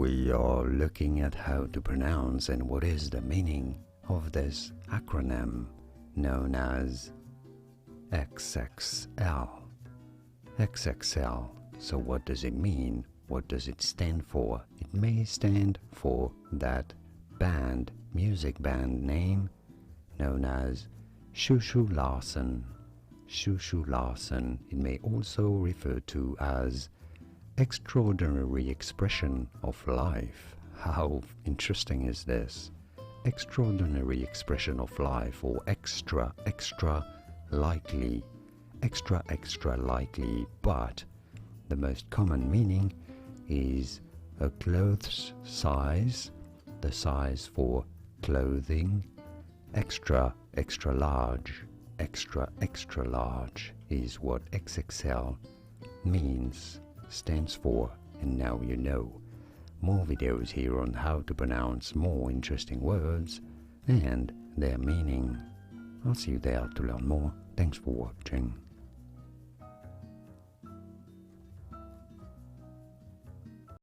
we are looking at how to pronounce and what is the meaning of this acronym known as XXL. XXL. So what does it mean? What does it stand for? It may stand for that band, music band name known as Shushu Larsen. Shushu Larsen. It may also refer to as extraordinary expression of life. How interesting is this? Extraordinary expression of life, or extra likely. Extra likely, but the most common meaning is a clothes size, the size for clothing. Extra large. Extra large is what XXL means, stands for, and now you know. More videos here on how to pronounce more interesting words and their meaning. I'll see you there to learn more. Thanks for watching.